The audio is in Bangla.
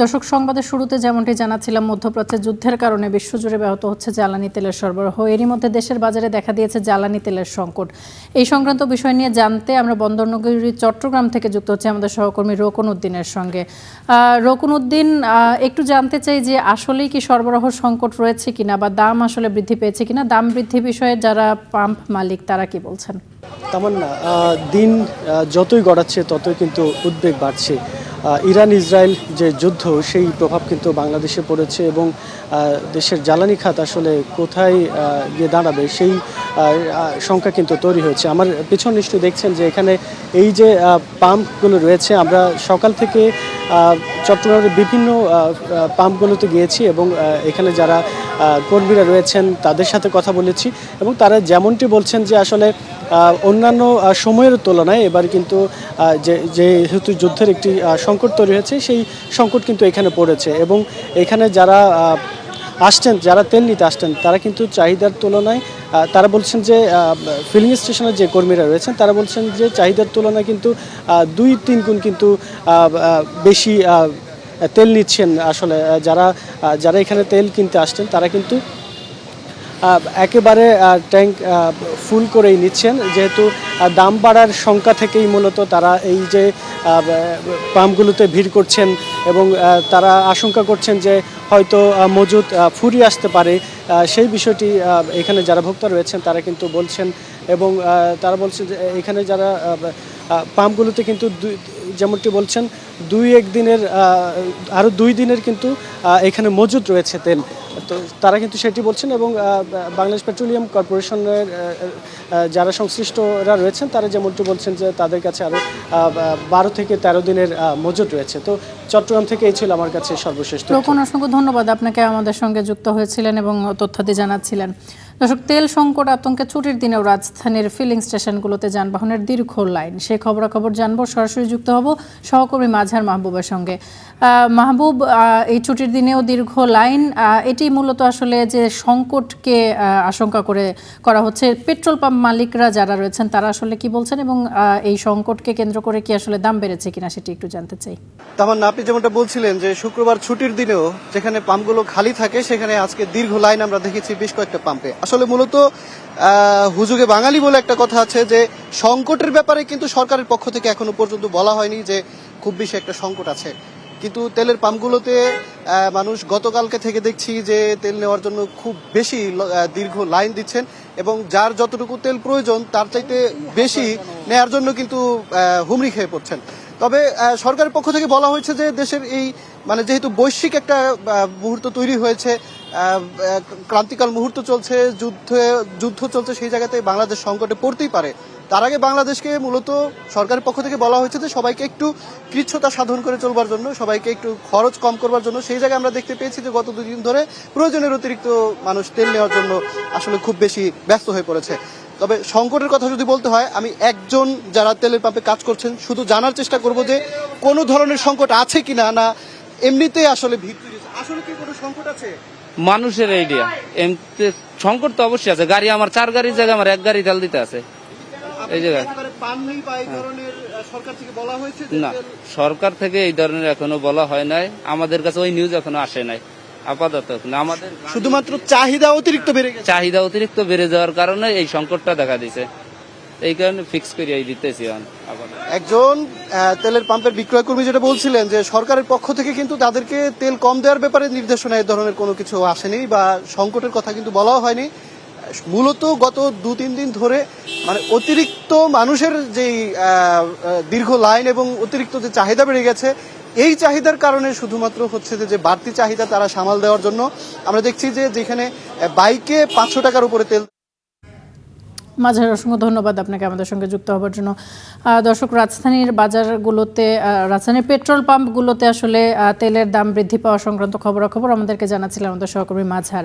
দর্শক, সংবাদের শুরুতে যেমনটি জানাচ্ছিলাম, মধ্যপ্রাচ্যে যুদ্ধের কারণে বিশ্বজুড়ে ব্যাহত হচ্ছে জ্বালানি তেলের সরবরাহ। এরই মধ্যে দেশের বাজারে দেখা দিয়েছে জ্বালানি তেলের সংকট। এই সংক্রান্ত বিষয় নিয়ে জানতে আমরা বন্দরনগরী চট্টগ্রাম থেকে যুক্ত হচ্ছে আমাদের সহকর্মী রোকন উদ্দিনের সঙ্গে। রোকন উদ্দিন, একটু জানতে চাই যে আসলেই কি সরবরাহ সংকট রয়েছে কিনা, বা দাম আসলে বৃদ্ধি পেয়েছে কিনা। দাম বৃদ্ধি বিষয়ে যারা পাম্প মালিক তারা কি বলছেন? তামান্না, দিন যতই গড়াচ্ছে ততই কিন্তু উদ্বেগ বাড়ছে। ইরান ইসরায়েল যে যুদ্ধ, সেই প্রভাব কিন্তু বাংলাদেশে পড়েছে এবং দেশের জ্বালানি খাত আসলে কোথায় গিয়ে দাঁড়াবে সেই সংখ্যা কিন্তু তৈরি হয়েছে। আমার পেছন নিশ্চয়ই দেখছেন যে এখানে এই যে পাম্পগুলো রয়েছে, আমরা সকাল থেকে চট্টগ্রামের বিভিন্ন পাম্পগুলোতে গিয়েছি এবং এখানে যারা কর্মীরা রয়েছেন তাদের সাথে কথা বলেছি এবং তারা যেমনটি বলছেন যে আসলে অন্যান্য সময়ের তুলনায় এবার কিন্তু যেহেতু যুদ্ধের একটি সংকট তৈরি হয়েছে, সেই সংকট কিন্তু এখানে পড়েছে এবং এখানে যারা আসছেন, যারা তেল নিতে আসছেন, তারা কিন্তু চাহিদার তুলনায় তারা বলছেন যে ফিলিং স্টেশনের যে কর্মীরা রয়েছেন তারা বলছেন যে চাহিদার তুলনায় কিন্তু 2-3 গুণ কিন্তু বেশি তেল নিচ্ছেন। আসলে যারা এখানে তেল কিনতে আসছেন তারা কিন্তু একেবারে ট্যাঙ্ক ফুল করেই নিচ্ছেন, যেহেতু দাম বাড়ার শঙ্কা থেকেই মূলত তারা এই যে পাম্পগুলোতে ভিড় করছেন এবং তারা আশঙ্কা করছেন যে হয়তো মজুদ ফুরিয়ে আসতে পারে। সেই বিষয়টি এখানে যারা ভোক্তা রয়েছেন তারা কিন্তু বলছেন এবং তারা বলছেন যে এখানে যারা পাম্পগুলোতে কিন্তু যেমনটি বলছেন 2-1 দিনের আরও 2 দিনের কিন্তু এখানে মজুদ রয়েছে তেল। তো তারা কিন্তু সেটি বলছেন এবং বাংলাদেশ পেট্রোলিয়াম কর্পোরেশনের যারা সংশ্লিষ্টরা রয়েছেন তারা যেমনটি বলছেন যে তাদের কাছে আরও 12 থেকে 13 দিনের মজুদ রয়েছে। তো চট্টগ্রাম থেকে এই ছিল আমার কাছে সর্বশেষ। অসংখ্য ধন্যবাদ আপনাকে, আমাদের সঙ্গে যুক্ত হয়েছিলেন এবং তথ্যাদি জানাচ্ছিলেন। দর্শক, তেল সংকট আতঙ্কে ছুটির দিনেও রাজধানীর ফিলিং স্টেশনগুলোতে যানবাহনের দীর্ঘ লাইন। সেই খবরাখবর জানবো, সরাসরি যুক্ত হব সহকর্মী মাঝার মাহবুবের সঙ্গে। মাহবুব, এই ছুটির দিনেও দীর্ঘ লাইন, এটি মূলত আসলে যে সংকটকে আশঙ্কা করা হচ্ছে, পেট্রোল পাম্প মালিকরা যারা রয়েছেন তারা আসলে কি বলছেন এবং এই সংকটকে কেন্দ্র করে কি আসলে দাম বেড়েছে কিনা সেটি একটু জানতে চাই। তামান্না, আপনি যেমনটা বলছিলেন যে শুক্রবার ছুটির দিনেও যেখানে পাম্পগুলো খালি থাকে সেখানে আজকে দীর্ঘ লাইন আমরা দেখেছি বেশ কয়েকটা পাম্পে। আসলে মূলত হুজুগে বাঙালি বলে একটা কথা আছে যে সংকটের ব্যাপারে কিন্তু সরকারের পক্ষ থেকে এখনো পর্যন্ত বলা হয়নি যে খুব বেশি একটা সংকট আছে, কিন্তু তেলের পাম্পগুলোতে মানুষ গতকালকে থেকে দেখছি যে তেল নেওয়ার জন্য খুব বেশি দীর্ঘ লাইন দিচ্ছেন এবং যার যতটুকু তেল প্রয়োজন তার চাইতে বেশি নেয়ার জন্য কিন্তু হুমড়ি খেয়ে পড়ছেন। তবে সরকারের পক্ষ থেকে বলা হয়েছে যে দেশের এই যেহেতু বৈশ্বিক একটা মুহূর্ত তৈরি হয়েছে, ক্রান্তিকাল মুহূর্ত চলছে, যুদ্ধ চলছে, সেই জায়গাতে বাংলাদেশ সংকটে পড়তেই পারে। তার আগে বাংলাদেশকে মূলত সরকারের পক্ষ থেকে বলা হয়েছে যে সবাইকে একটু কৃচ্ছতা সাধন করে চলবার জন্য, সবাইকে একটু খরচ কম করবার জন্য। সেই জায়গায় আমরা দেখতে পেয়েছি যে গত 2 দিন ধরে প্রয়োজনের অতিরিক্ত মানুষ তেল নেওয়ার জন্য আসলে খুব বেশি ব্যস্ত হয়ে পড়েছে। তবে সংকটের কথা যদি বলতে হয়, আমি একজন যারা তেলের পাম্পে কাজ করছেন শুধু জানার চেষ্টা করব যে কোনো ধরনের সংকট আছে কিনা, না এমনিতে আসলে ভিড় তৈরি হচ্ছে, আসলে কি কোনো সংকট আছে? মানুষের আইডিয়া এমনিতে সংকট তো অবশ্যই আছে। গাড়ি আমার 4 গাড়ির জায়গায় আমার 1 গাড়ি তেল দিতে আছে এই জায়গায়। না, সরকার থেকে এই ধরনের এখনো বলা হয় নাই, আমাদের কাছে ওই নিউজ এখনো আসে নাই আপাতত। আমাদের শুধুমাত্র চাহিদা অতিরিক্ত বেড়ে যাওয়ার কারণে এই সংকটটা দেখা দিছে, এই কারণে ফিক্স করিয়ে দিতেছি। একজন তেলের পাম্পের বিক্রয় কর্মী যেটা বলছিলেন যে সরকারের পক্ষ থেকে কিন্তু তাদেরকে তেল কম দেওয়ার ব্যাপারে নির্দেশনা এই ধরনের কোনো কিছু আসেনি বা সংকটের কথা কিন্তু বলাও হয়নি। মূলত গত 2-3 দিন ধরে অতিরিক্ত মানুষের যেই দীর্ঘ লাইন এবং অতিরিক্ত যে চাহিদা বেড়ে গেছে, এই চাহিদার কারণে শুধুমাত্র হচ্ছে যে বাড়তি চাহিদা তারা সামাল দেওয়ার জন্য আমরা দেখছি যে যেখানে বাইকে 500 টাকার উপরে তেল। মাঝার, অসংখ্য ধন্যবাদ আপনাকে আমাদের সঙ্গে যুক্ত হবার জন্য। দর্শক, রাজধানীর বাজারগুলোতে, রাজধানীর পেট্রোল পাম্পগুলোতে আসলে তেলের দাম বৃদ্ধি পাওয়া সংক্রান্ত খবরাখবর আমাদেরকে জানাচ্ছিলেন আমাদের সহকর্মী মাঝার।